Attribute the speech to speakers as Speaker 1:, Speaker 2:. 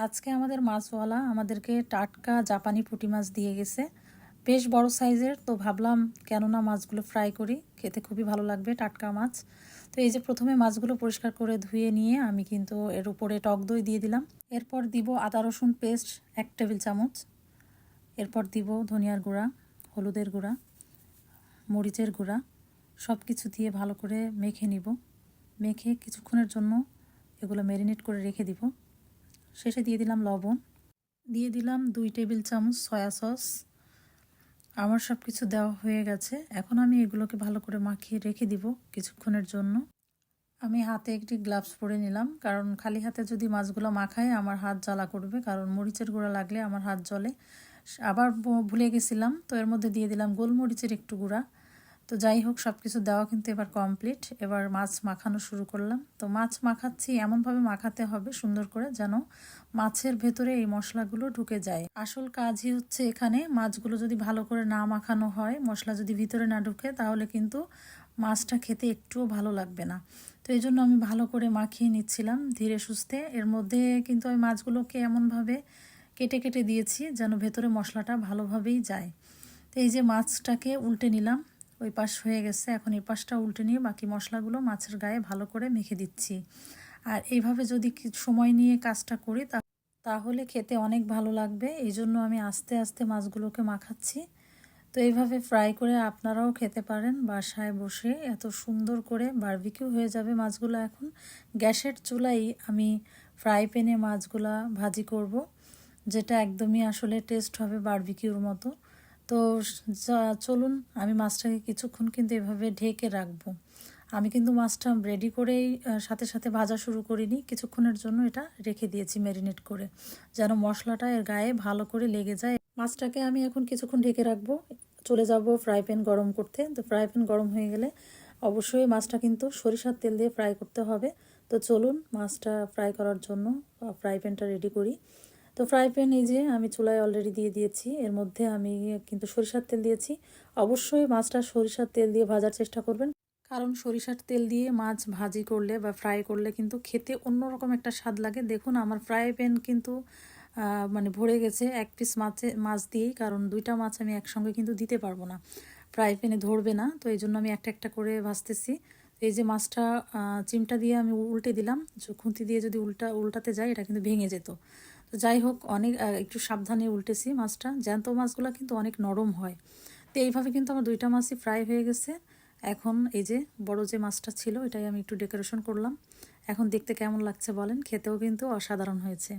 Speaker 1: আজকে আমাদের মাছওয়ালা আমাদেরকে টাটকা জাপানি পুঁটি মাছ দিয়ে গেছে, বেশ বড় সাইজের। তো ভাবলাম কেননা মাছগুলো ফ্রাই করি, খেতে খুবই ভালো লাগবে টাটকা মাছ। তো এই যে প্রথমে মাছগুলো পরিষ্কার করে ধুয়ে নিয়ে আমি কিন্তু এর উপরে টক দই দিয়ে দিলাম। এরপর দিব আদা রসুন পেস্ট 1 টেবিল চামচ। এরপর দিব ধনিয়ার গুঁড়া, হলুদের গুঁড়া, মরিচের গুঁড়া, সব কিছু দিয়ে ভালো করে মেখে নিব। মেখে কিছুক্ষণের জন্য এগুলো ম্যারিনেট করে রেখে দিব। শেষে দিয়ে দিলাম লবণ, দিয়ে দিলাম 2 টেবিল চামচ সয়া সস। আমার সব কিছু দেওয়া হয়ে গেছে। এখন আমি এগুলোকে ভালো করে মাখিয়ে রেখে দিব কিছুক্ষণের জন্য। আমি হাতে একটি গ্লাভস পরে নিলাম, কারণ খালি হাতে যদি মাছগুলো মাখায় আমার হাত জ্বালা করবে, কারণ মরিচের গুঁড়া লাগলে আমার হাত জ্বলে। আবার ভুলে গেছিলাম, তো এর মধ্যে দিয়ে দিলাম গোলমরিচের একটু গুঁড়া। তো যাই হোক, সব কিছু দেওয়া কিন্তু এবার কমপ্লিট। এবার মাছ মাখানো শুরু করলাম। তো মাছ মাখাচ্ছি এমনভাবে মাখাতে হবে সুন্দর করে, যেন মাছের ভেতরে এই মশলাগুলো ঢুকে যায়। আসল কাজই হচ্ছে এখানে, মাছগুলো যদি ভালো করে না মাখানো হয়, মশলা যদি ভিতরে না ঢুকে, তাহলে কিন্তু মাছটা খেতে একটুও ভালো লাগবে না। তো এই জন্য আমি ভালো করে মাখিয়ে নিচ্ছিলাম ধীরে সুস্থে। এর মধ্যে কিন্তু আমি মাছগুলোকে এমনভাবে কেটে কেটে দিয়েছি যেন ভেতরে মশলাটা ভালোভাবেই যায়। তো এই যে মাছটাকে উল্টে নিলাম, ওই পাশ হয়ে গেছে। এখন এই পাশটা উল্টে নিয়ে বাকি মশলাগুলো মাছের গায়ে ভালো করে মেখে দিচ্ছি। আর এইভাবে যদি সময় নিয়ে কাজটা করি তাহলে খেতে অনেক ভালো লাগবে। এই জন্য আমি আস্তে আস্তে মাছগুলোকে মাখাচ্ছি। তো এইভাবে ফ্রাই করে আপনারাও খেতে পারেন বাসায় বসে। এত সুন্দর করে বারবিকিউ হয়ে যাবে মাছগুলো। এখন গ্যাসের চুলাই আমি ফ্রাই প্যানে মাছগুলা ভাজি করব, যেটা একদমই আসলে টেস্ট হবে বারবিকিউর মতো। তো চলুন, আমি মাছটাকে কিছুক্ষণ কিন্তু এভাবে ঢেকে রাখবো। আমি কিন্তু মাছটা রেডি করেই সাথে সাথে ভাজা শুরু করিনি, কিছুক্ষণের জন্য এটা রেখে দিয়েছি ম্যারিনেট করে, যেন মশলাটা এর গায়ে ভালো করে লেগে যায়। মাছটাকে আমি এখন কিছুক্ষণ ঢেকে রাখবো। চলে যাব ফ্রাই প্যান গরম করতে। তো ফ্রাই প্যান গরম হয়ে গেলে অবশ্যই মাছটা কিন্তু সরিষার তেল দিয়ে ফ্রাই করতে হবে। তো চলুন মাছটা ফ্রাই করার জন্য ফ্রাই প্যানটা রেডি করি। তো ফ্রাই প্যান এই যে আমি চুলায় অলরেডি দিয়ে দিয়েছি। এর মধ্যে আমি কিন্তু সরিষার তেল দিয়েছি। অবশ্যই মাছটা সরিষার তেল দিয়ে ভাজার চেষ্টা করবেন, কারণ সরিষার তেল দিয়ে মাছ ভাজি করলে বা ফ্রাই করলে কিন্তু খেতে অন্যরকম একটা স্বাদ লাগে। দেখুন আমার ফ্রাই প্যান কিন্তু মানে ভরে গেছে 1 পিস মাছ দিয়েই, কারণ 2টা মাছ আমি একসঙ্গে কিন্তু দিতে পারবো না, ফ্রাই প্যানে ধরবে না। তো এই জন্য আমি একটা একটা করে ভাজতেছি। এই যে মাছটা চিমটা দিয়ে আমি উল্টে দিলাম, খুন্তি দিয়ে যদি উল্টাতে যাই এটা কিন্তু ভেঙে যেত। তো যাই হোক, অনেক একটু সাবধানে উল্টেছি মাছটা। জ্যান্ত মাছগুলো কিন্তু অনেক নরম হয়। তো এইভাবে কিন্তু আমার 2টা মাছই ফ্রাই হয়ে গেছে। এখন এই যে বড় যে মাছটা ছিল এটাই আমি একটু ডেকোরেশন করলাম। এখন দেখতে কেমন লাগছে বলেন? খেতেও কিন্তু অসাধারণ হয়েছে।